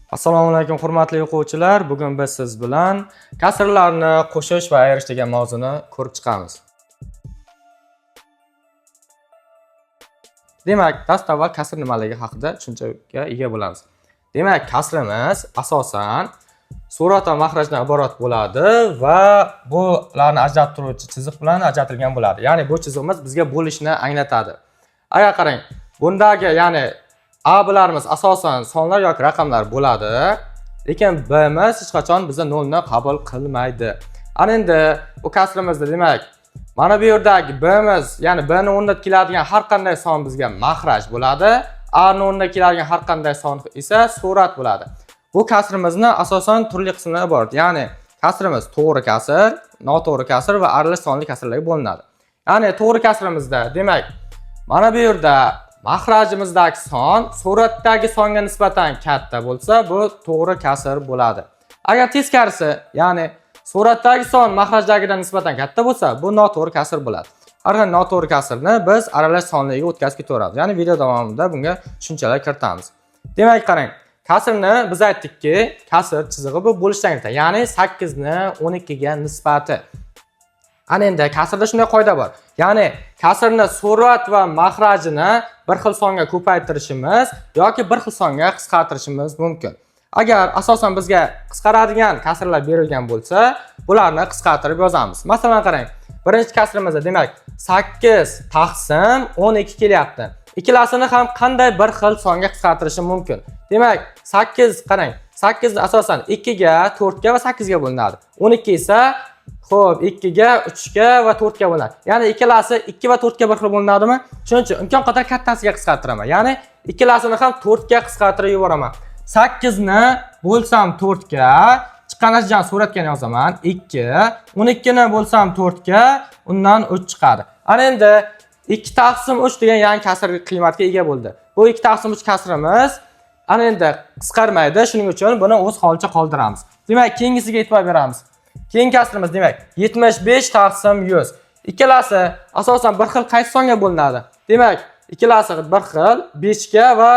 Assalomu alaykum hurmatli o'quvchilar. Bugun biz siz bilan kasrlarni qo'shish va ayirish degan mavzuni ko'rib chiqamiz. Demak, dastavval kasr nimaligi haqida tushunchaga ega bo'lamiz. Demak, kasrimiz asosan surat va mahrajdan iborat bo'ladi va bularni ajratuvchi chiziq bilan ajratilgan bo'ladi. Ya'ni bu chiziqimiz bizga bo'lishni anglatadi. Agar qarang, bundagi ya'ni A-larimiz asosan sonlar yoki raqamlar bo'ladi, lekin B'miz hech qachon bizni 0 ni qabul qilmaydi. Ana endi bu kasrimizda demak, mana bu yerdagi B'miz, ya'ni B ni o'rniga keladigan har qanday son bizga mahraj bo'ladi, A ni o'rniga keladigan har qanday son esa surat bo'ladi. Bu kasrimizni asosan turli qismlarga iborat. Ya'ni kasrimiz to'g'ri kasr, noto'g'ri kasr va aralash sonli kasrlarga bo'linadi. Ya'ni to'g'ri kasrimizda demak, mana bu yerda mahrajimizdagi son suratdagi songa nisbatan katta bo'lsa, bu to'g'ri kasr bo'ladi. Agar teskarisi, ya'ni suratdagi son mahrajdagidan nisbatan katta bo'lsa, bu noto'g'ri kasr bo'ladi. Har qanday noto'g'ri kasrni biz aralash sonliga o'tkazib ketaveramiz. Ya'ni video davomida bunga tushunchalar kiritamiz. Demak, qarang, kasrni biz aytdikki, kasr chizig'i bu bo'lishdan o'tadi. Ya'ni 8 ni 12 ga nisbati. Ana endi kasrda shunday qoida bor. Ya'ni kasrni surat va mahrajini bir xil songa ko'paytirishimiz yoki bir xil songa qisqartirishimiz mumkin. Agar asosan bizga qisqaradigan kasrlar berilgan bo'lsa, bularni qisqartirib yozamiz. Masalan, qarang, birinchi kasrimizda demak 8 taqsim 12 kelyapti. Ikkalasini ham qanday bir xil songa qisqartirishim mumkin? Demak, 8 qarang, 8 asosan 2 ga, 4 ga va 8 ga bo'linadi. 12 esa xo'p, 2 ga, 3 ga va 4 ga bo'linadi. Ya'ni ikkalasi 2 va 4 ga bir xil bo'linadimi? Shuning uchun imkon qadar kattasiga qisqartiraman. Ya'ni ikkalasini ham 4 ga qisqartirib yuboraman. 8 ni bo'lsam 4 ga, chiqqan natijani suratga yozaman. 2, 12 ni bo'lsam 4 ga, undan 3 chiqadi. Ana endi 2 taqsim 3 degan yangi kasr qiymatga ega bo'ldi. Bu 2 taqsim 3 kasrimiz ana endi qisqarmaydi. Shuning uchun buni o'z holicha qoldiramiz. Demak, keyingisiga e'tibor beramiz. Keyingi kasrimiz demak 75 taqsim 100. Ikkalasi asosan bir xil qaysi songa bo'linadi? Demak, ikkalasi bir xil 5 ga va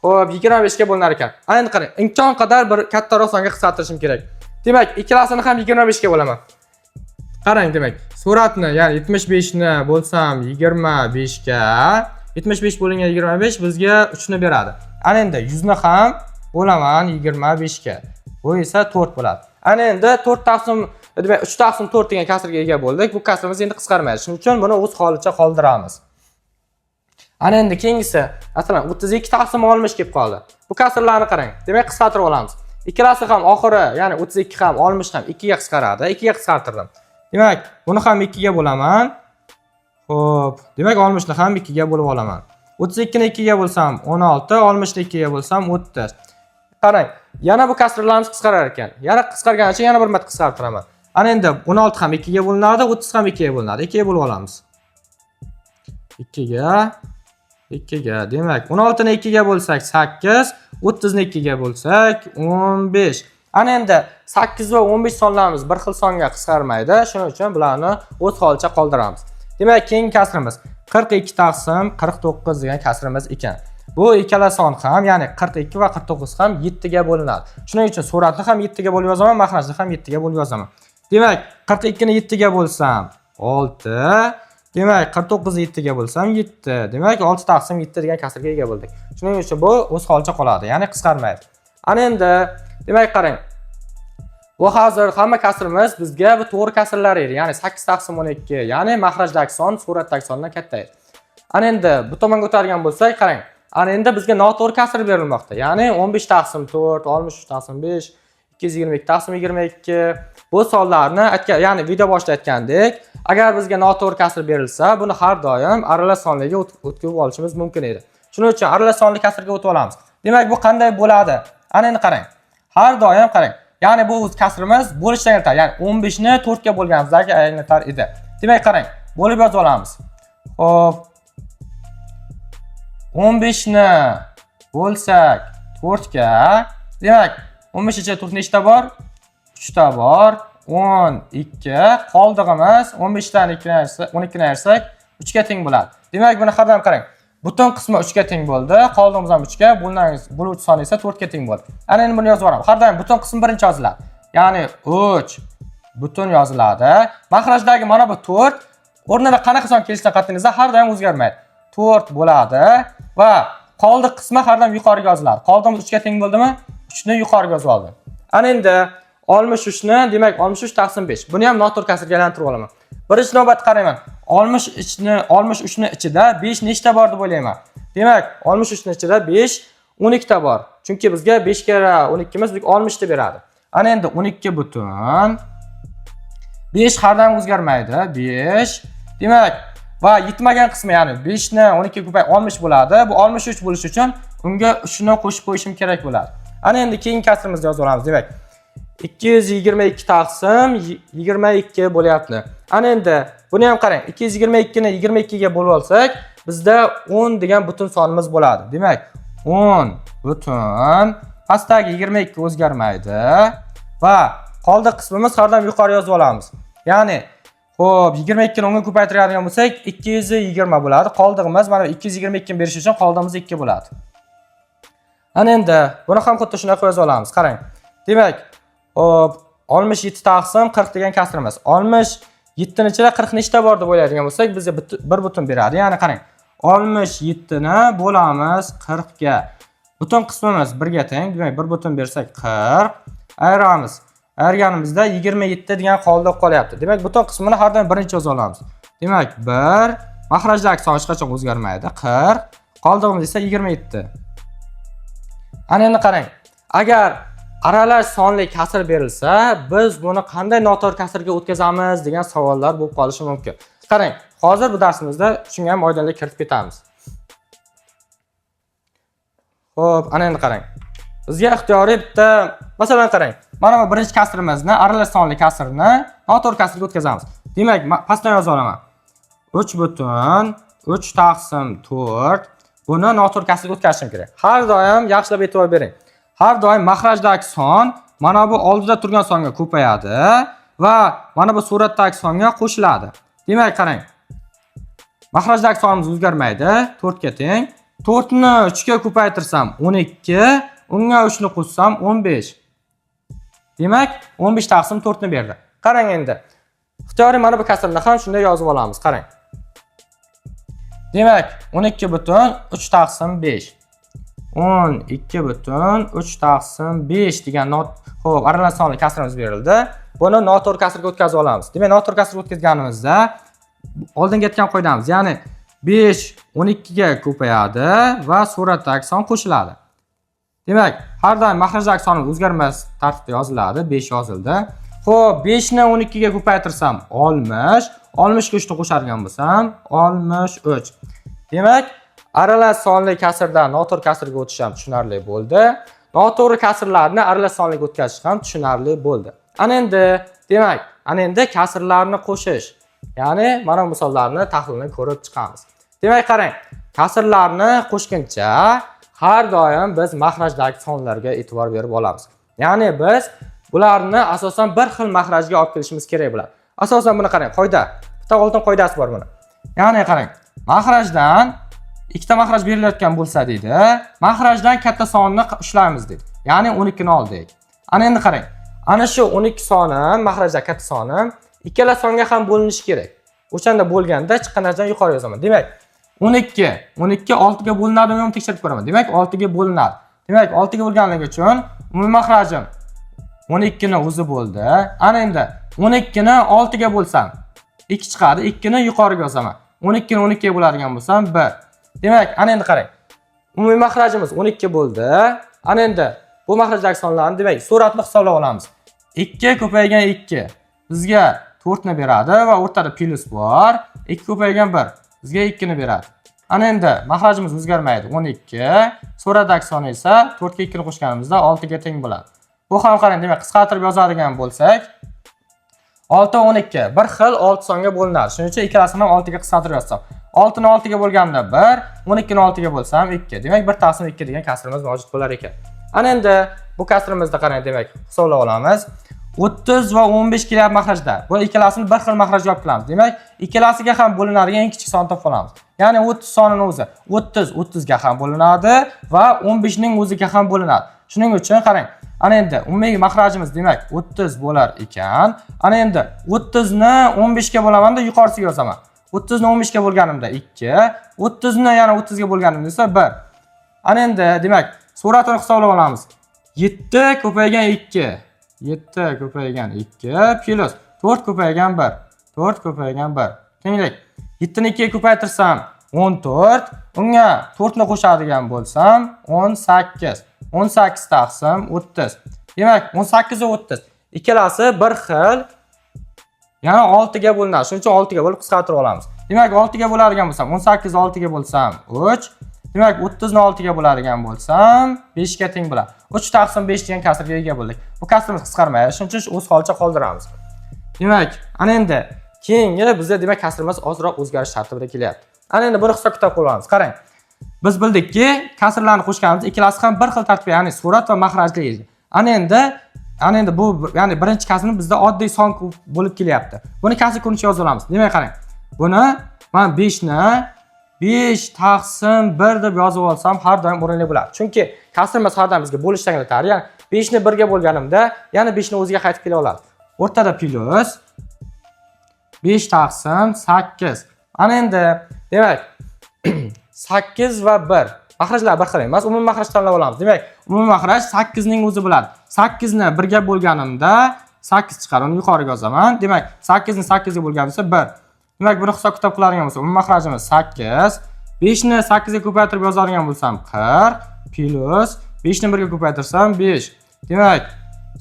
25 ga bo'linar ekan. Endi qarang, imkon qadar bir kattaroq songa qisqartirishim kerak. Demak, ikkalasini ham 25 ga bo'laman. Qarang, demak, suratni, ya'ni 75 ni bo'lsam 25 ga, 75 bo'lingan 25 bizga 3 ni beradi. Ana endi 100 ni ham bo'laman 25 ga. Bu esa 4 bo'ladi. Ana endi 4 taqsim, demak 3 taqsim 4 degan kasrga ega bo'ldik. Bu kasrimiz endi qisqarmaydi. Shuning uchun buni o'z holicha qoldiramiz. Ana endi keyingisi, masalan 32 taqsim 60 kelib qoldi. Bu kasrlarni qarang. Demak, qisqartirib olamiz. Ikkalasi ham oxiri, ya'ni 32 ham 60 ham 2 ga qisqaradi. 2 ga qisqartirdim. Demak, buni ham 2 ga bo'laman. Xo'p, demak 60 ni ham 2 ga bo'lib olaman. 32 ni 2 ga bo'lsam 16, 60 ni 2 ga bo'lsam 30. Qarang, yana bu kasrlarimiz qisqarar ekan. Yana qisqarganicha yana bir marta qisqartiraman. Ana endi 16 ham 2 ga bo'linadi, 30 ham 2 ga bo'linadi. 2 ga bo'lib olamiz. 2 ga, 2 ga. Demak, 16 ni 2 ga bo'lsak 8, 30 ni 2 ga bo'lsak 15. Ana endi 8 va 15 sonlarimiz bir xil songa qisqarmaydi. Shuning uchun bularni o'z holicha qoldiramiz. Demak, keyingi kasrimiz 42 taqsim 49 degan kasrimiz ekan. Bu ikkala son ham, ya'ni 42 va 49 ham 7 ga bo'linadi. Shuning uchun suratni ham 7 ga bo'lib yozaman, mahrajni ham 7 ga bo'lib yozaman. Demak, 42 ni 7 ga bo'lsam 6, demak 49 ni 7 ga bo'lsam 7. Demak, 6 taqsim 7 degan kasrga ega bo'ldik. Shuning uchun bu o'z holicha qoladi, ya'ni qisqarmaydi. Ana endi demak, qarang. Bu hozir hamma kasrimiz bizga bu to'g'ri kasrlar edi. Ya'ni 8 taqsim 12, ya'ni mahrajdagi son suratdagi sondan katta edi. Ana endi bu tomonga o'tadigan bo'lsak, qarang. Ana endi bizga noto'g'ri kasr berilmoqda. Ya'ni 15 taqsim 4, 63 taqsim 5, 222 taqsim 22. Bu sonlarni ya'ni video boshida aytgandek, agar bizga noto'g'ri kasr berilsa, buni har doim aralash sonliga o'tkazib olishimiz mumkin edi. Shuning uchun aralash sonli kasrga o'tib olamiz. Demak, bu qanday bo'ladi? Ana endi qarang. Har doim qarang. Ya'ni bu kasrimiz bo'lishdan o'tadi. Ya'ni 15 ni 4 ga bo'lganimizdagi anglatar edi. Demak, qarang, bo'lib yozib olamiz. Xo'p, 15 ni bo'lsak 4 ga, demak 15 ichida 4 nechta bor? 3 ta bor. 12, qoldig'imiz 15 dan 12 ni ayirsak 3 ga teng bo'ladi. Demak, buni har doim qarang. butun qismi 3 ga teng bo'ldi. Qoldig'imiz ham 3 ga, bo'luvchi soni esa 4 ga teng bo'ldi. Ana endi buni yozib olamiz. Har doim butun qism birinchi yoziladi. Ya'ni 3 butun yoziladi. Maxrajdagi mana bu 4 o'rnida qanaqa son kelishidan qat'iy nazar har doim o'zgarmaydi. 4 bo'ladi va qoldiq qismi har doim yuqoriga yoziladi. Qoldig'imiz 3 ga teng bo'ldimi? 3 ni yuqoriga yozib oldim. Ana endi 63 ni, demak 63 taqsim 5. Buni ham noto'g'ri kasrga aylantirib olaman. Birinchi navbatda qarayman. 63 ni ichida 5 nechta bor deb o'ylayman. Demak, 63 ni ichida 5 12 ta bor. Chunki bizga 5 kira 12 imiz 60 ta beradi. Ana endi 12 butun 5 har doim o'zgarmaydi. 5. Demak, va yetmagan qismi, ya'ni 5 ni 12 ga ko'payib 60 bo'ladi. Bu 63 bo'lish uchun unga 3 ni qo'shib qo'yishim kerak bo'ladi. Ana endi keyingi kasrimizni yozib olamiz. Demak, 222 taqsim 22 bo'lyapti. Ana endi buni ham qarang. 222 ni 22 ga bo'lib olsak, bizda 10 degan butun sonimiz bo'ladi. Demak, 10 butun pastdagi 22 o'zgarmaydi va qoldiq qismimiz har doim yuqori yozib olamiz. Ya'ni, xo'p, 22 ni 10 ga ko'paytiradigan bo'lsak, 220 bo'ladi. Qoldig'imiz mana 222 ni berish uchun qoldig'imiz 2 bo'ladi. Ana endi buni ham xuddi shunaqa yozib olamiz. Qarang. Demak, hop, 67 taqsim 40 degan kasrimiz. 67 ni ichida 40 nechta bor deb o'ylaydigan bo'lsak, bizga 1 butun beradi. Ya'ni qarang, 67 ni bo'lamiz 40 ga. Butun qismimiz 1 ga teng. Demak, 1 butun bersak 40. Ayiramiz. Ayirganimizda 27 degan qoldiq qolyapti. Demak, butun qismini har doim birinchi yoza olamiz. Demak, 1 maxrajdagi son hech qachon o'zgarmaydi. 40. Qoldig'imiz esa 27. Ana endi qarang. Agar aralash sonli kasr berilsa, biz buni qanday noto'g'ri kasrga o'tkazamiz degan savollar bo'lib qolishi mumkin. Qarang, hozir bu darsimizda shunga ham oydinlik kiritib ketamiz. Xo'p, ana endi qarang. Bizga ixtiyoriy bitta, masalan qarang. Mana bu birinchi kasrimizni, aralash sonli kasrni noto'g'ri kasrga o'tkazamiz. Demak, pastdan yoza olaman. 3 butun 3 taqsim 4. Buni noto'g'ri kasrga o'tkazishim kerak. Har doim yaxshilab e'tibor bering. Har doim maxrajdagi son mana bu oldida turgan songa ko'payadi va mana bu suratdagi songa qo'shiladi. Demak, qarang. Maxrajdagi sonimiz o'zgarmaydi, 4 ga teng. 4 ni 3 ga ko'paytirsam 12, unga 3 ni qo'shsam 15. Demak, 15 taqsim 4 ni berdi. Qarang endi. Ixtiyoriy mana bu kasrni ham shunday yozib olamiz. Qarang. Demak, 12 butun 3 taqsim 5. 12 butun 3 taqsim 5 degan xo'p, aralash sonli kasrimiz berildi. Buni noto'g'ri kasrga o'tkazib olamiz. Demak, noto'g'ri kasrga o'tkazganimizda oldinga aytgan qoidamiz, ya'ni 5 12 ga ko'payadi va suratdagi son qo'shiladi. Demak, har doim maxrajdagi sonimiz o'zgarmas tartibda yoziladi. 5 yozildi. Xo'p, 5 ni 12 ga ko'paytirsam 60, 63 ni qo'shadigan bo'lsam 63. Demak, aralash sonli kasrdan noto'g'ri kasrga o'tish ham tushunarli bo'ldi. Noto'g'ri kasrlarni aralash sonliga o'tkazish ham tushunarli bo'ldi. Ana endi, demak, ana endi kasrlarni qo'shish. Ya'ni mana bu misollarni tahlilini ko'rib chiqamiz. Demak, qarang, kasrlarni qo'shguncha har doim biz maxrajdagi sonlarga e'tibor berib olamiz. Ya'ni biz bularni asosan bir xil maxrajga olib kelishimiz kerak bo'ladi. Asosan buni qarang, qoida. Bitta oltin qoidasi bor buni. Ya'ni qarang, maxrajdan ikkita maxraj berilayotgan bo'lsa deydi, maxrajdan katta sonni ushlaymiz deydi. Ya'ni 12 ni oldik. Ana endi qarang. Ana shu 12 soni, maxrajda katta soni ikkala songa ham bo'linishi kerak. O'shanda bo'lganda chiqqan natijadan yuqori yozaman. Demak, 12 6 ga bo'linadimi yo'qmi tekshirib ko'raman. Demak, 6 ga bo'linadi. Demak, 6 ga bo'lganligi uchun umumiy maxrajim 12 ni o'zi bo'ldi. Ana endi 12 ni 6 ga bo'lsam 2 chiqadi. 2 ni yuqoriga yozaman. 12 ni 12 ga bo'ladigan bo'lsam 1. Demak, ana endi qarang. Umumiy maxrajimiz 12 bo'ldi. Ana endi bu maxrajdagi sonlarni demak, suratni hisoblab olamiz. 2 ko'paygan 2 bizga 4 ni beradi va o'rtada plus bor. 2 ko'paygan 1 bizga 2 ni beradi. Ana endi maxrajimiz o'zgarmaydi. 12. Suratdagi son esa 4 ga 2 ni qo'shganimizda 6 ga teng bo'ladi. Bu ham qarang, demak, qisqartirib yozadigan bo'lsak 6 12 bir xil 6 songa bo'linadi. Shuning uchun ikkalasini 6 ga qisqartirib yozsam, 6 ni 6 ga bo'lganda 1, 12 ni 6 ga bo'lsam 2. Demak, 1 taqsim 2 degan kasrimiz mavjud bo'lar ekan. Ana endi bu kasrimizda qarang, demak, hisoblab olamiz. 30 va 15 kelyapti makrajda. Bu ikkalasini bir xil makrajga olib kelamiz. Demak, ikkalasiga ham bo'linadigan eng kichik sonni topib olamiz. Ya'ni 30 sonining o'zi 30 ga ham bo'linadi va 15 ning o'ziga ham bo'linadi. Shuning uchun qarang, ana endi umumiy makrajimiz demak 30 bo'lar ekan. Ana endi 30 ni 15 ga bo'lamanda yuqorisiga yozaman. 30 ni 15 ga bo'lganimda 2, 30 ni yana 30 ga bo'lganimda esa 1. Ana endi demak, sur'atini hisoblab olamiz. 7 ko'paygan 2, 7 ko'paygan 2 plus 4 ko'paygan 1, 4 ko'paygan 1. Tenglik. 7 ni 2 ga ko'paytirsam 14, unga 4 ni qo'shadigan bo'lsam 18. 18 taqsim 30. Demak, 18 va 30 ikkalasi bir xil. Yana 6 ga bo'linadi. Shuning uchun 6 ga bo'lib qisqartirib olamiz. Demak, 6 ga bo'ladigan bo'lsam, 18 ni 6 ga bo'lsam 3. Demak, 30 ni 6 ga bo'ladigan bo'lsam 5 ga teng bo'ladi. 3 taqsim 5 degan kasrga ega bo'ldik. Bu kasrimiz qisqarmaydi. Shuning uchun o'z holicha qoldiramiz. Demak, ana endi keyingi bizda demak kasrimiz ozroq o'zgarish tartibida kelyapti. Ana endi buni hisob kitob qilamiz. Qarang. Biz bildikki, kasrlarni qo'shganimizda ikkalasi ham bir xil tartibda, ya'ni surat va makrajli edi. Ana endi bu ya'ni birinchi kasrni bizda oddiy son bo'lib kelyapti. Buni kasr ko'rinishga yozib olamiz. Demak, qarang. Buni men 5 ni 5 taqsim 1 deb yozib olsam har doim o'rinli bo'ladi. Chunki kasrimiz har doim bizga bo'lishni anglatadi. Ya'ni 5 ni 1 ga bo'lganimda, yana 5 ni o'ziga qaytib kela oladi. O'rtada plus 5 taqsim 8. Ana endi demak 8 va 1. Makrajlar bir xil emas. Umumiy makraj tanlab olamiz. Demak, umumiy makraj 8 ning o'zi bo'ladi. 8 ni 1 ga bo'lganimda 8 chiqadi. Uni yuqoriga yozaman. Demak, 8 ni 8 ga bo'lganimda 1. Demak, buni hisob kitob qiladigan bo'lsam, umumiy makrajimiz 8. 5 ni 8 ga ko'paytirib yozadigan bo'lsam 40 plus 5 ni 1 ga ko'paytirsam 5. Demak,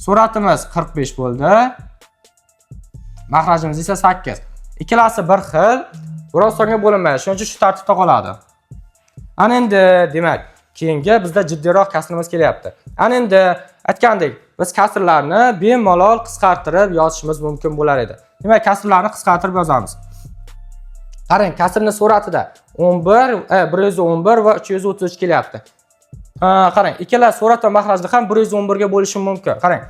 sur'atimiz 45 bo'ldi. Makrajimiz esa 8. Ikkalasi bir xil, biroz songa bo'linmaydi. Shuning uchun shu tartibda qoladi. Ana endi demak, keyingi bizda jiddiyroq kasrimiz kelyapti. Ana endi aytgandek, biz kasrlarni bemalol qisqartirib yozishimiz mumkin bo'lar edi. Demak, kasrlarni qisqartirib yozamiz. Qarang, kasrning sur'atida 11, 111 va 333 kelyapti. Qarang, ikkala sur'at va makrajni ham 111 ga bo'lishim mumkin. Qarang,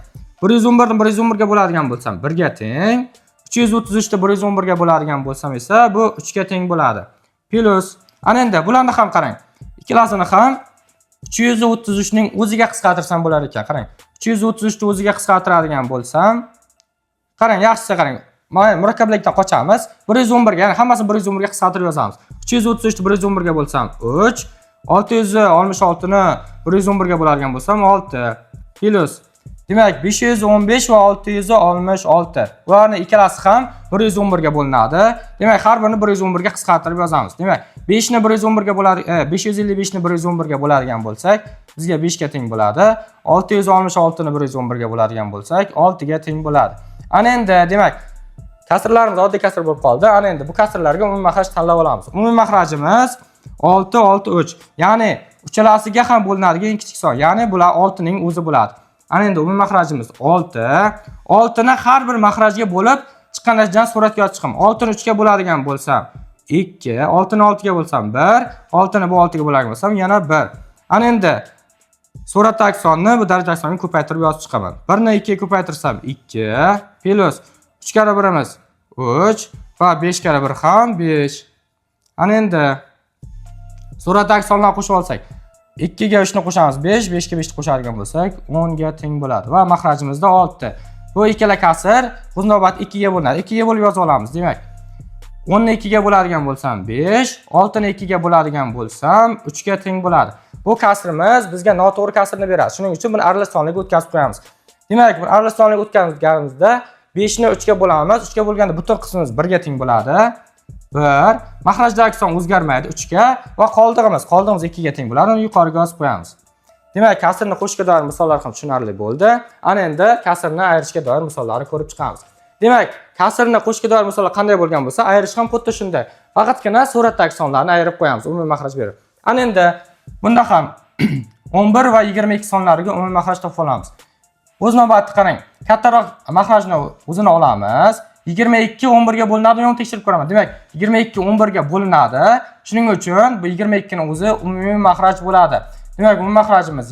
111 ni 111 ga bo'ladigan bo'lsam 1 ga teng, 333 ni 111 ga bo'ladigan bo'lsam esa bu 3 ga teng bo'ladi. Plus ana endi bularni ham qarang. Ikkalasini ham 333 ning o'ziga qisqartirsam bo'lar ekan. Qarang. 333 ni o'ziga qisqartiradigan bo'lsam, qarang, yaxshisi qarang. Mana murakkablikdan qochamiz. 111 ga, ya'ni hammasini 111 ga qisqartirib yozamiz. 333 ni 111 ga bo'lsam 3, 666 ni 111 ga bo'ladigan bo'lsam 6 plus demak 515 va 666. Ularning ikkalasi ham 111 ga bo'linadi. Demak, har birini 111 ga qisqartirib yozamiz. Demak, 5 ni 111 ga bo'ladi, 555 ni 111 ga bo'ladigan bo'lsak, bizga 5 ga teng bo'ladi. 666 ni 111 ga bo'ladigan bo'lsak, 6 ga teng bo'ladi. Ana endi demak, kasrlarimiz oddiy kasr bo'lib qoldi. Ana endi bu kasrlarga umumiy makraj tanlab olamiz. Umumiy makrajimiz 6 6 3. Ya'ni uchalasiga ham bo'linadigan eng kichik son. Ya'ni bular 6 ning o'zi bo'ladi. Ana endi umumiy makrajimiz 6. 6 ni har bir makrajga bo'lib chiqqan natijadan suratga yozib chiqaman. 6 ni 3 ga bo'ladigan bo'lsam 2, 6 ni 6 ga bo'lsam 1, 6 ni bu 6 ga bo'ladigan bo'lsam yana 1. Ana endi suratdagi sonni bu darajadagi songa ko'paytirib yozib chiqaman. 1 ni 2 ga ko'paytirsam 2 plus 3 karra 1imiz 3 va 5 karra 1 ham 5. Ana endi suratdagi sonlarni qo'shib olsak, 2 ga 3 ni qo'shamiz 5, 5 ga 5 ni qo'shadigan bo'lsak 10 ga teng bo'ladi va makrajimizda 6. Bu ikkala kasr o'z navbatida 2 ga bo'linadi. 2 ga bo'lib yozib olamiz. Demak, 10 ni 2 ga bo'ladigan bo'lsam 5, 6 ni 2 ga bo'ladigan bo'lsam 3 ga teng bo'ladi. Bu kasrimiz bizga noto'g'ri kasrni beradi. Shuning uchun buni aralash sonliga o'tkazib qo'yamiz. Demak, bu aralash sonliga o'tkazganimizda 5 ni 3 ga bo'lamiz. 3 ga bo'lganda butun qismimiz 1 ga teng bo'ladi. 1. Makrajdagi son o'zgarmaydi 3 ga va qoldig'imiz 2 ga teng bo'ladi. Uni yuqoriga yozib qo'yamiz. Demak, kasrni qo'shishga doir misollar ham tushunarli bo'ldi. Ana endi kasrni ayirishga doir misollarni ko'rib chiqamiz. Demak, kasrni qo'shishga doir misollar qanday bo'lgan bo'lsa, ayirish ham xuddi shunday. Faqatgina suratdagi sonlarni ayirib qo'yamiz, umumiy makraj berib. Ana endi bunda ham 11 va 22 sonlariga umumiy makraj topib olamiz. O'z navbatida qarang, kattaroq makrajni o'zini olamiz. 22 11 ga bo'linadi, yo'q tekshirib ko'raman. Demak, 22 11 ga bo'linadi. Shuning uchun bu 22 ning o'zi umumiy makraj bo'ladi. Demak, umumiy makrajimiz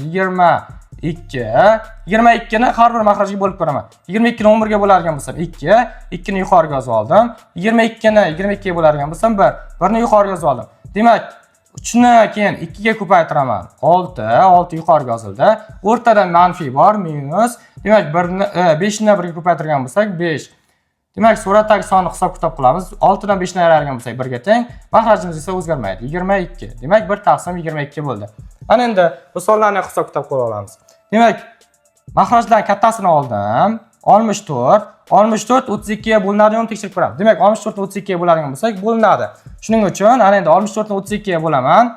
2. 22 ni har bir mahrajga bo'lib ko'raman. 22 ni 11 ga bo'largan bo'lsam 2, 2 ni yuqoriga yozib oldim. 22 ni 22 ga bo'largan bo'lsam 1, 1 ni yuqoriga yozib oldim. Demak, 3 ni keyin 2 ga ko'paytiraman. 6, 6 yuqoriga yozildi. O'rtada manfiy bor, minus. Demak, 5 ni 1 ga ko'paytirgan bo'lsak 5. Demak, suratdagi sonni hisob-kitob qilamiz. 6 dan 5 ni ayirgan bo'lsak 1 ga teng. Mahrajimiz esa o'zgarmaydi. 22. Demak, 1 taqsim 22 bo'ldi. Ana endi bu sonlarni hisob-kitob qila olamiz. Demak, mahrajdan kattasini oldim. 64. 64 32 ga bo'linadigan tekshirib ko'ramiz. Demak, 64 ni 32 ga bo'ladigan bo'lsak bo'linadi. Shuning uchun ana endi 64 ni 32 ga bo'laman.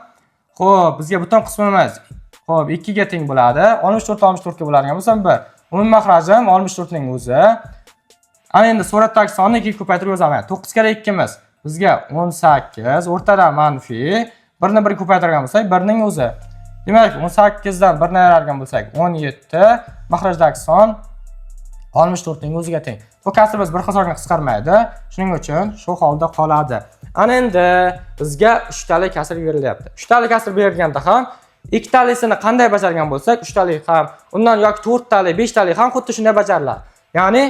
Xo'p, bizga butun qismimiz xo'p 2 ga teng bo'ladi. 64 64 ga bo'ladigan bo'lsa 1. Umumiy mahrajim 64 ning o'zi. Ana endi suratdagi sonni 2 ga ko'paytirib yozaman. 9 kara 2 miz bizga 18, o'rtada manfiy. 1 ni 1 ga ko'paytirgan bo'lsak 1 ning o'zi. Demak, 18 dan 1 ni ayirgan bo'lsak 17, mahrajdagi son 64 ning o'ziga teng. Bu kasr biz bir xil songa qisqarmaydi. Shuning uchun shu holda qoladi. Ana endi bizga 3 tali kasr berilyapti. 3 tali kasr berilganda ham 2 talisini qanday bajargan bo'lsak, 3 tali ham, undan yoki 4 tali, 5 tali ham xuddi shunday bajariladi. Ya'ni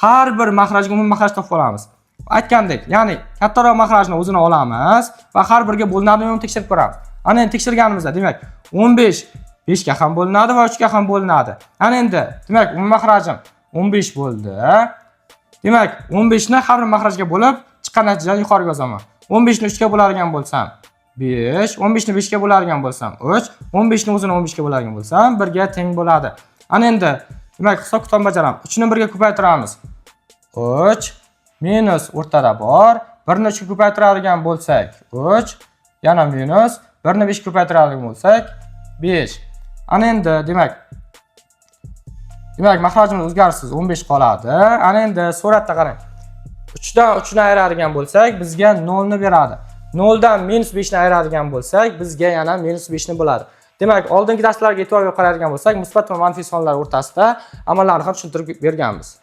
har bir mahrajga umumiy mahraj topib olamiz. Aytgandek, ya'ni kattaroq mahrajni o'zini olamiz va har biriga bo'linadigan tekshirib ko'ramiz. Ana endi tekshirganimizda, demak, 15 5 ga ham bo'linadi va 3 ga ham bo'linadi. Ana endi, demak, umumiy mahrajim 15 bo'ldi. Demak, 15 ni har bir mahrajga bo'lib, chiqqan natijani yuqoriga yozaman. 15 ni 3 ga bo'ladigan bo'lsam 5, 15 ni 5 ga bo'ladigan bo'lsam 3, 15 ni o'zini 15 ga bo'ladigan bo'lsam 1 ga teng bo'ladi. Ana endi, demak, hisob-kitob bajaramiz. 3 ni 1 ga ko'paytiramiz. 3 minus o'rtada bor. 1 ni 3 ga ko'paytiradigan bo'lsak 3, yana minus 1 ni 5 ga ko'paytiradigan bo'lsak 5. Ana endi, demak, mahrajimiz o'zgarishsiz 15 qoladi. Ana endi suratda qarang. 3 dan 3 ni ayiradigan bo'lsak, bizga 0 ni beradi. 0 dan minus 5 ni ayiradigan bo'lsak, bizga yana minus 5 ni bo'ladi. Demak, oldingi darslarga e'tibor beradigan bo'lsak, musbat va manfiy sonlar o'rtasida amallarni ham tushuntirib berganmiz.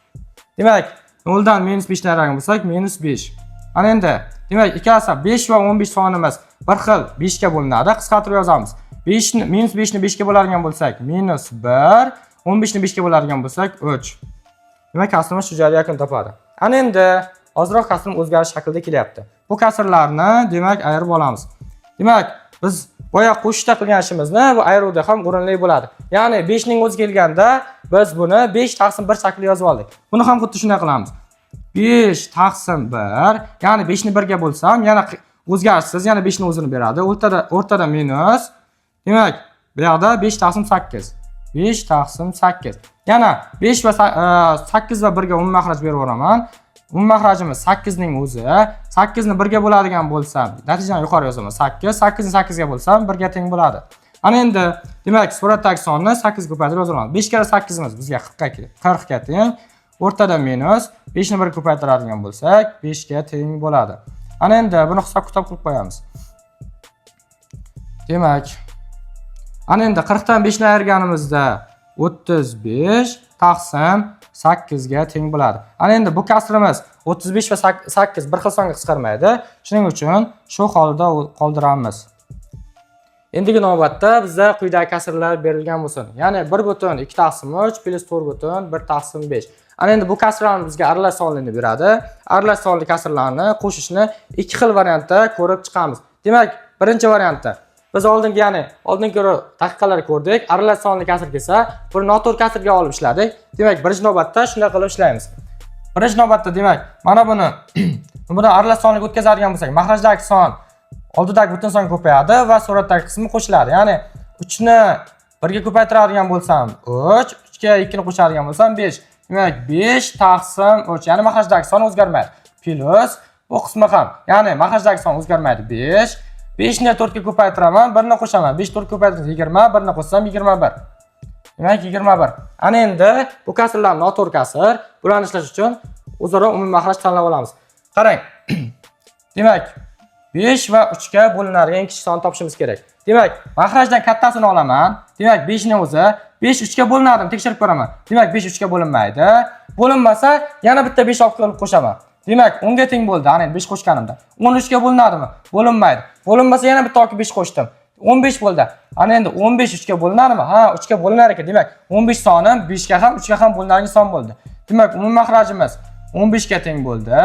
Demak, 0 dan minus 5 ni ayiradigan bo'lsak, minus 5. Ana endi, demak, ikkalasi 5 va 15 sonimiz bir xil 5 ga bo'linadi. Qisqartirib yozamiz. 5 ni minus 5 ni 5 ga bo'ladigan bo'lsak, minus 1, 15 ni 5 ga bo'ladigan bo'lsak 3. Demak, kasrimiz shu joyda yakun topadi. Ana endi ozroq kasrim o'zgarish shaklida kelyapti. Bu kasrlarni, demak, ayirib olamiz. Demak, biz boya qo'shishda qilgan ishimizni bu ayiruvda ham o'rinli bo'ladi. Ya'ni 5 ning o'zi kelganda biz buni 5 taqsim 1 shaklida yozib oldik. Buni ham xuddi shunday qilamiz. 5 taqsim 1, ya'ni 5 ni 1 ga bo'lsam, yana o'zgarishsiz, yana 5 ni o'zini beradi. O'rtada minus. Demak, bu yoqda 5 taqsim 8. 5 taqsim 8. Yana 5 va 8 va 1 ga umumiy mahraj berib o'raman. Umumiy mahrajimiz 8 ning o'zi. 8 ni 1 ga bo'ladigan bo'lsam, natijani yuqori yozaman. 8, 8 ni 8 ga bo'lsam 1 ga teng bo'ladi. Ana endi, demak, suratdagi sonni 8 ga ko'paytirib yozaman. 5 kara 8 imiz bizga 40 ga teng. O'rtada minus 5 ni 1 ga ko'paytiradigan bo'lsak, 5 ga teng bo'ladi. Ana endi buni hisob-kitob qilib qo'yamiz. Demak, ana endi 40 dan 5 ni ayirganimizda 35 taqsim 8 ga teng bo'ladi. Ana endi bu kasrimiz 35 va 8 bir xil songa qisqarmaydi. Shuning uchun shu holda qoldiramiz. Endigi navbatda bizga quyidagi kasrlar berilgan bo'lsin. Ya'ni 1/2 taqsim 3 plus 4/1 taqsim 5. Ana endi bu kasrlarni bizga aralash sonlarni beradi. Aralash sonli kasrlarni qo'shishni ikki xil variantda ko'rib chiqamiz. Demak, birinchi variantda biz oldingi daqiqalar ko'rdik. Aralash sonli kasr kelsa, buni noto'g'ri kasrga olib ishladik. Demak, birinchi navbatda shunday qilib ishlaymiz. Birinchi navbatda, demak, mana buni aralash sonliga o'tkazadigan bo'lsak, mahrajdagi son oldidagi butun songa ko'payadi va suratdagi qismi qo'shiladi. Ya'ni 3 ni 1 ga ko'paytiradigan bo'lsam 3, 3 ga 2 ni qo'shadigan bo'lsam 5. Demak, 5 taqsim 3, ya'ni mahrajdagi son o'zgarmaydi. Plus bu qismi ham, ya'ni mahrajdagi son o'zgarmaydi 5. 5 ni 4 ga ko'paytiraman, 1 ni qo'shaman. 5 4 ga ko'paytirsa 20, 1 ni qo'shsam 21. Demak, 21. Ana endi bu kasrlar noto'g'ri kasr. Bularni ishlash uchun o'zaro umumiy mahraj tanlab olamiz. Qarang. Demak, 5 va 3 ga bo'linadigan kichik sonni topishimiz kerak. Demak, mahrajdan kattasini olaman. Demak, 5 ni o'zi 5 3 ga bo'linadimi? Tekshirib ko'raman. Demak, 5 3 ga bo'linmaydi. Bo'linmasa, yana bitta 5 olib qo'shaman. Demak, 10 ga teng bo'ldi. Ana endi 5 qo'shganimda. 13 ga bo'linadimi? Bo'linmaydi. Bo'linmasa yana bitta olib 5 qo'shdim. 15 bo'ldi. Ana endi 15 3 ga bo'linadimi? Ha, 3 ga bo'linar ekan. Demak, 15 soni 5 ga ham 3 ga ham bo'linadigan son bo'ldi. Demak, umumiy makhrajimiz 15 ga teng bo'ldi.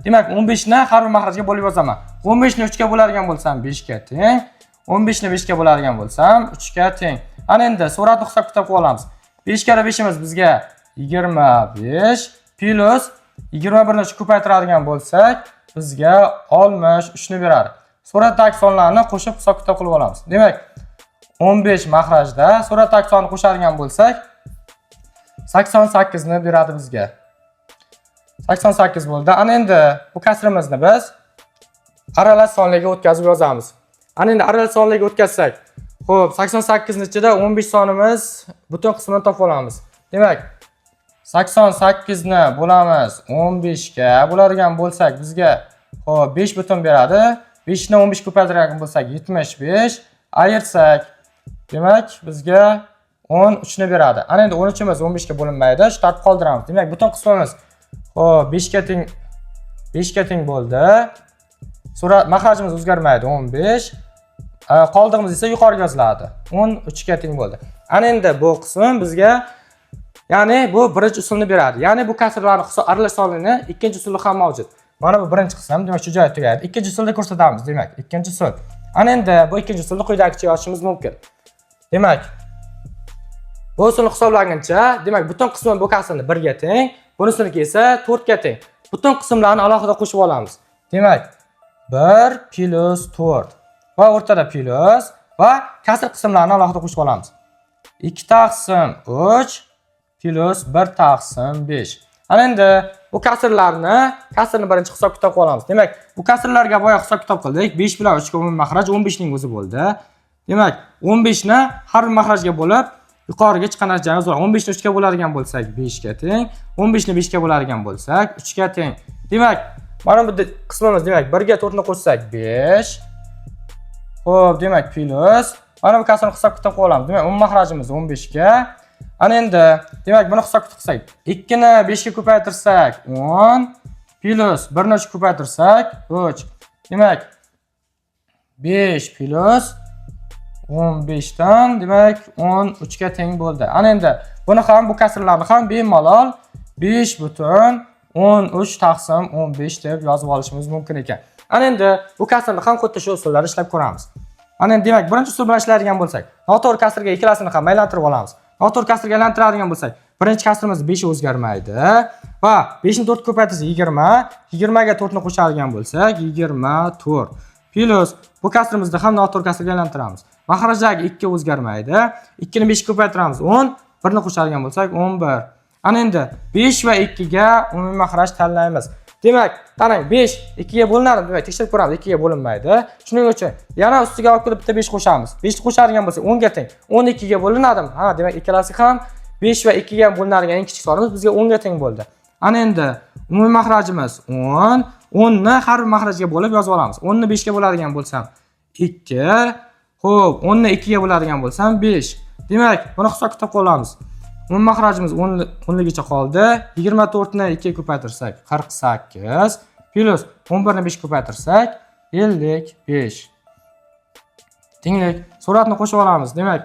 Demak, 15 ni har bir makhrajga bo'lib yozaman. 15 ni 3 ga bo'ladigan bo'lsam 5 ga teng. 15 ni 5 ga bo'ladigan bo'lsam 3 ga teng. Ana endi suratni hisob-kitob qilib olamiz. 5 kara 5 imiz bizga 25 plus 21 ni ko'paytiradigan bo'lsak, bizga 63 ni beradi. Suratdagi sonlarni qo'shib hisob-kitob qilib olamiz. Demak, 15 makhrajda suratdagi sonni qo'shadigan bo'lsak, 88 ni beradi bizga. 88 bo'ldi. Ana endi bu kasrimizni biz aralash sonlarga o'tkazib yozamiz. Ana endi aralash sonlarga o'tkazsak, xo'p, 88 ni ichida 15 sonimiz butun qismini topib olamiz. Demak, 88 ni bo'lamiz 15 ga bo'ladigan bo'lsak, bizga xo'p 5 butun beradi. 5 ni 15 ko'paytiradigan bo'lsak 75, ayirsak, demak bizga 13 ni beradi. Ana endi 13 imiz 15 ga bo'linmaydi, shu tartib qoldiramiz. Demak, butun qismimiz xo'p 5 ga teng bo'ldi. Surat makhrajimiz o'zgarmaydi 15. Qoldig'imiz esa yuqoriga yoziladi. 13 ga teng bo'ldi. Ana endi bu qism bizga, ya'ni bu birinchi usulni beradi. Ya'ni bu kasrlarning aralash sonini ikkinchi usuli ham mavjud. Mana bu birinchi qism, demak shu joyda tugadi. Ikkinchi usulda ko'rsatamiz, demak, ikkinchi usul. Ana endi bu ikkinchi usulni quyidagicha yozishimiz mumkin. Demak, bu usulni hisoblaguncha, demak, butun qismi bu kasrni 1 ga teng, bunisini esa 4 ga teng. Butun qismlarni alohida qo'shib olamiz. Demak, 1 plus 4 va o'rtada plus va kasr qismlarni alohida qo'shib olamiz. 2 taqsim 3 plus 1 taqsim 5. Ana endi bu kasrni birinchi hisob-kitob qilib olamiz. Demak, bu kasrlarga boya hisob-kitob qildik. 5 bilan 3 ga umumiy makhraj 15 ning o'zi bo'ldi. Demak, 15 ni har bir makhrajga bo'lib yuqoriga chiqqan natijani yozamiz. 15 ni 3 ga bo'ladigan bo'lsak 5 ga teng, 15 ni 5 ga bo'ladigan bo'lsak 3 ga teng. Demak, mana bu qismimiz, demak, 1 ga 4 ni qo'shsak 5. Xo'p, demak, plus mana bu kasrni hisob-kitob qilib olamiz. Demak, umumiy makhrajimiz 15 ga. Ana endi, demak, buni hisob-kitob qilsak, 2 ni 5 ga ko'paytirsak 10 plus 1 ni 3 ga ko'paytirsak 3. Demak, 5 plus 15 dan, demak, 13 ga teng bo'ldi. Ana endi buni ham, bu kasrlarni ham bemalol 5 butun 13 taqsim 15 deb yozib olishimiz mumkin ekan. Ana endi bu kasrni ham xuddi shu usullarni ishlab ko'ramiz. Ana endi demak, birinchi usul bilan ishlaydigan bo'lsak, noto'g'ri kasrga ikkalasini ham aylantirib olamiz. Noto'g'ri kasrga aylantiradigan bo'lsak, birinchi kasrimiz 5 o'zgarmaydi va 5 ni 4 ko'paytirsak 20, 20 ga 4 ni qo'shadigan bo'lsak 24 plus bu kasrimizni ham noto'g'ri kasrga aylantiramiz. Makhrajdagi 2 o'zgarmaydi. 2 ni 5 ga ko'paytiramiz 10, 1 ni qo'shadigan bo'lsak 11. Ana endi 5 va 2 ga umumiy makhraj tanlaymiz. Demak, qarang, 5 2 ga bo'linadi. Demak, tekshirib ko'ramiz, 2 ga bo'linmaydi. Shuning uchun yana ustiga olib kelib bitta 5 qo'shamiz. 5 ni qo'shadigan bo'lsak 10 ga teng. 12 ga bo'linadimi? Ha, demak, ikkalasi ham 5 va 2 ga bo'linadigan eng kichik sonimiz bizga 10 ga teng bo'ldi. Ana endi umumiy makhrajimiz 10. 10 ni har bir makhrajga bo'lib yozib olamiz. 10 ni 5 ga bo'ladigan bo'lsam 2. Xo'p, 10 ni 2 ga bo'ladigan bo'lsam 5. Demak, buni hisob-kitob qilamiz. Umumiy makhrajimiz 10 ligicha qoldi. 24 ni 2 ga ko'paytirsak 48 plus 11 ni 5 ga ko'paytirsak 55. Tenglik. Suratni qo'shib olamiz. Demak,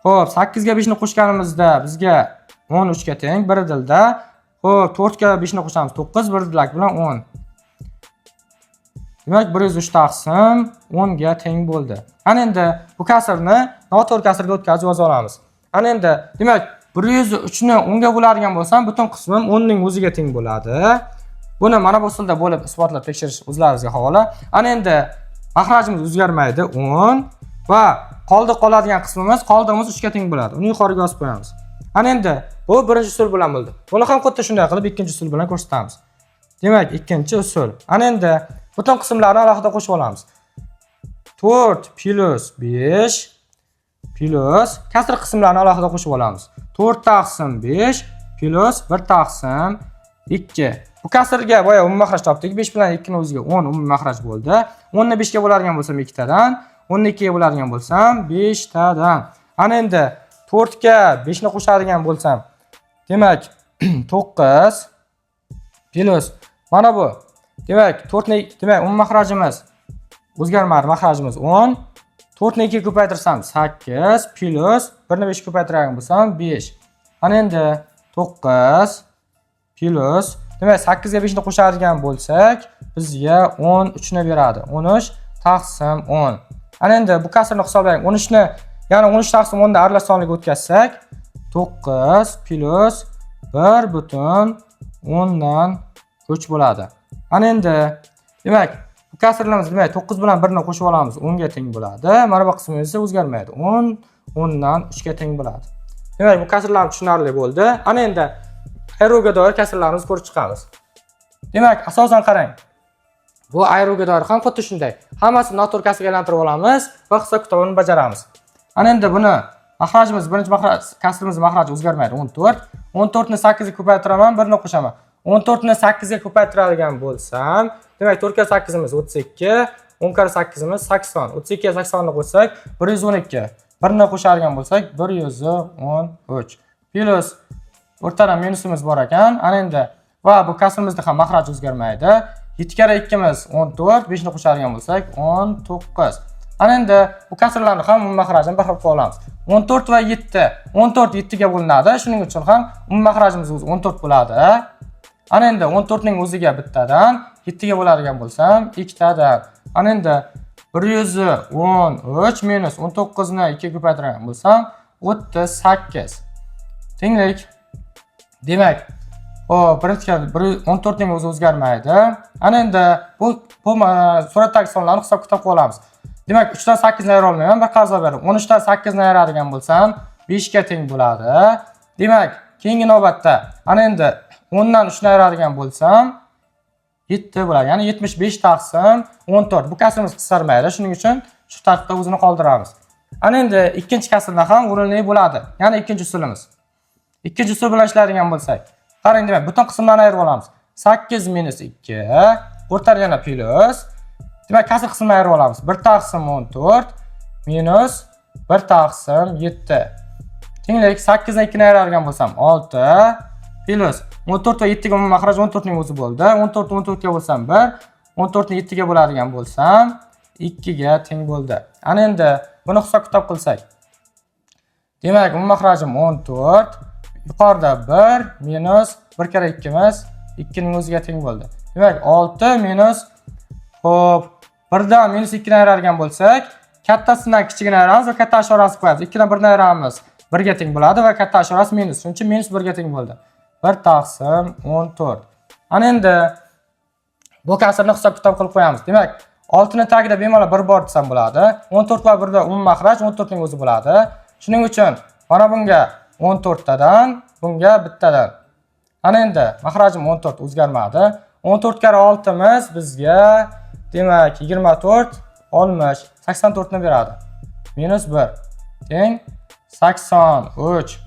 xo'p, 8 ga 5 ni qo'shganimizda bizga 13 ga teng, bir dilda. Xo'p, 4 ga 5 ni qo'shamiz 9, bir dilak bilan 10. Demak, 103 taqsim 10 ga teng bo'ldi. Ana endi bu kasrni noto'g'ri kasrga o'tkazib yoza olamiz. Ana endi, demak, 103 ni 10 ga bo'ladigan bo'lsam, butun qismim 10 ning o'ziga teng bo'ladi. Buni mana bu usulda bo'lib isbotlab tekshirish o'zlaringizga havola. Ana endi makhrajimiz o'zgarmaydi 10 va qoladigan qoldig'imiz 3 ga teng bo'ladi. Uni yuqoriga yozib qo'yamiz. Ana endi bu birinchi usul bilan bo'ldi. Buni ham xuddi shunday qilib ikkinchi usul bilan ko'rsatamiz. Demak, ikkinchi usul. Ana endi butun qismlarni alohida qo'shib olamiz. 4 plus 5 plus kasr qismlarni alohida qo'shib olamiz. 4 taqsim 5 plus 1 taqsim 2. Bu kasrga boya umumiy makhraj topdik. 5 bilan 2 ni o'ziga 10 umumiy makhraj bo'ldi. 10 ni 5 ga bo'ladigan bo'lsam 2 tadan, 10 ni 2 ga bo'ladigan bo'lsam 5 tadan. Ana endi 4 ga 5 ni qo'shadigan bo'lsam, demak 9 plus mana bu. Demak, 4 ni, demak, umumiy makhrajimiz o'zgarmadi, makhrajimiz 10. 4 ni 2 ga ko'paytirsam 8 plus 1 ni 5 ga ko'paytirgan bo'lsam 5. Ana endi 9 plus demak 8 ga 5 ni qo'shadigan bo'lsak, bizga 13 ni beradi. 13 taqsim 10. Ana endi bu kasrni hisoblaylik. 13 ni, ya'ni 13 taqsim 10 ni aralash sonliga o'tkazsak, 9 plus 1 butun 10 dan 3 bo'ladi. Ana endi demak, bu kasrlarimiz demak 9 bilan 1 ni qo'shib olamiz, 10 ga teng bo'ladi. Mana bu qismi esa o'zgarmaydi. 10 dan 3 ga teng bo'ladi. Demak, bu kasrlar tushunarli bo'ldi. Ana endi ayroga doir kasrlarimizni ko'rib chiqamiz. Demak, asosan qarang. Bu ayroga doir ham xuddi shunday. Hammasini noto'g'ri kasrga aylantirib olamiz va hisob-kitobini bajaramiz. Ana endi buni mahrajimiz, birinchi mahraj, kasrimiz mahraji o'zgarmaydi, 14. 14 ni 8 ga ko'paytiraman, 1 ni qo'shaman. 14 ni 8 ga ko'paytiradigan bo'lsam, demak 4 ga 8 imiz 32, 10 ga 8 imiz 80. 32 ga 80 ni qo'shsak 112. 1 ni qo'shadigan bo'lsak 113. Plus o'rtada minusimiz bor ekan. Ana endi va bu kasrimizda ham mahraj o'zgarmaydi. 7 kara 2 imiz 14, 5 ni qo'shadigan bo'lsak 19. Ana endi bu kasrlarni ham umumiy mahrajini bir xil qilib olamiz. 14 va 7. 14 7 ga bo'linadi. Shuning uchun ham umumiy mahrajimiz o'zi 14 bo'ladi. Ana endi 14 ning o'ziga bittadan 7 ga bo'ladigan bo'lsam, 2 tadan. Ana endi 113 minus 19 ni 2 ga ko'paytirgan bo'lsam, 38. Tenglik. Demak, birinchi 14 ning o'zi o'zgarmaydi. Ana endi bu suratdagi sonlarni hisob-kitob qilib olamiz. Demak, 3 dan 8 ni ayira olmayman, bir qarz olib beraman. 13 dan 8 ni ayiradigan bo'lsam, 5 ga teng bo'ladi. Demak, keyingi navbatda ana endi 10 dan 3 ni ayiradigan bo'lsam, 7 bo'ladi. Ya'ni 75 taqsim 14. Bu kasrimiz qisqarmaydi. Shuning uchun shu tartibda o'zini qoldiramiz. Ana endi ikkinchi kasrda ham o'rinli bo'ladi. Ya'ni ikkinchi usulimiz. Ikkinchi usul bilan ishlaydigan bo'lsak, qarang, demak, butun qismlarni ayirib olamiz. 8 minus 2, o'rtada yana plus. Demak, kasr qismini ayirib olamiz. 1 taqsim 14 minus 1 taqsim 7. Tenglik 8 dan 2 ni ayiradigan bo'lsam 6 plus 14 va 7 ga umumiy mahraj 14 ning o'zi bo'ldi. 14 14 ga bo'lsam 1, 14 ni 7 ga bo'ladigan bo'lsam 2 ga teng bo'ldi. Ana endi buni hisob-kitob qilsak, demak, umumiy mahrajim 14, yuqorida 1 minus 1 kara 2 imiz 2 ning o'ziga teng bo'ldi. Demak, 6 minus, xo'p, 1 dan minus 2 ni ayiradigan bo'lsak, kattasidan kichigini ayiramiz va katta ashorasi qo'yamiz. 2 dan 1 ni ayiramiz, 1 ga teng bo'ladi va katta ashorasi minus. Shuning uchun minus 1 ga teng bo'ldi. 1 taqsim 14. Ana endi bu kasrni hisob-kitob qilib qo'yamiz. Demak, 6 ni tagida bemalol 1 bor desam bo'ladi. 14 va 1 da umumiy mahraj 14 ning o'zi bo'ladi. Shuning uchun mana bunga 14 tadan, bunga bittadan. Ana endi mahrajim 14 o'zgarmadi. 14 kara 6 imiz bizga demak 24 60 84 ni beradi. Minus 1 teng 83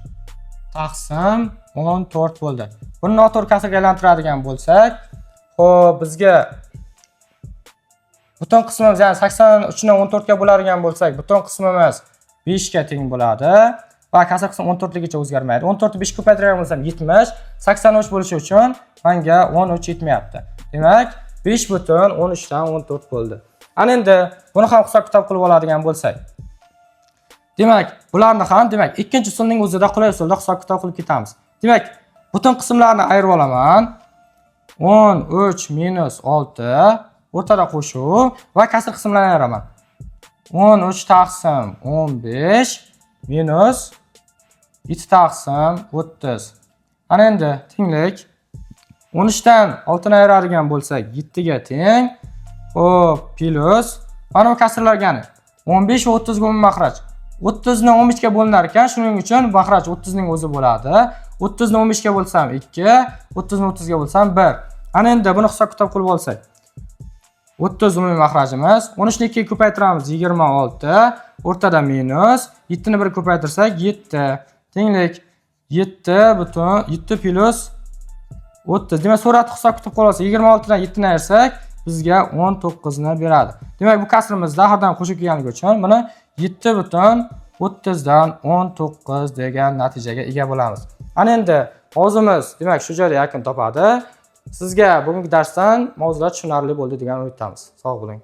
taqsim 14 bo'ldi. Buni noto'g'ri kasrga aylantiradigan bo'lsak, xo'p, bizga butun qismimiz, ya'ni 83 ni 14 ga bo'ladigan bo'lsak, butun qismimiz 5 ga teng bo'ladi va kasr qismi 14 ligicha o'zgarmaydi. 14 ni 5 ga ko'paytirgan bo'lsam 70, 83 bo'lishi uchun menga 13 yetmayapti. Demak, 5 butun 13 dan 14 bo'ldi. Ana endi buni ham hisob-kitob qilib oladigan bo'lsak, demak, bularni ham demak, ikkinchi usulning o'zida qulay usulda hisob-kitob qilib ketamiz. Demak, butun qismlarni ayirib olaman. 13 minus 6 o'rtada qo'shuv va kasr qismlarni ayiraman. 13 taqsim 15 minus 7 taqsim 30. Ana endi tenglik 13 dan 6 ni ayiradigan bo'lsak 7 ga teng. Xo'p, plus mana bu kasrlarga 15 va 30 ga umumiy mahraj. 30 ni 15 ga bo'linar ekan, shuning uchun mahraj 30 ning o'zi bo'ladi. 30 ni 15 ga bo'lsam 2, 30 ni 30 ga bo'lsam 1. Ana endi buni hisob-kitob qilib olsak, 30 umumiy mahrajimiz, 13 ni 2 ga ko'paytiramiz 26, o'rtada minus, 7 ni 1 ga ko'paytirsak 7. Tenglik 7 butun 7 plus 30. Demak, suratni hisob-kitob qilib olsak, 26 dan 7 ni ayirsak bizga 19 ni beradi. Demak, bu kasrimizda har doim qo'shib kelganligi uchun buni 7 butun 30 dan 19 degan natijaga ega bo'lamiz. Ana endi mavzumiz demak shu joyda yakun topadi. Sizga bugungi darsdan mavzular tushunarli bo'ldi degan umiddamiz. Sog' bo'ling.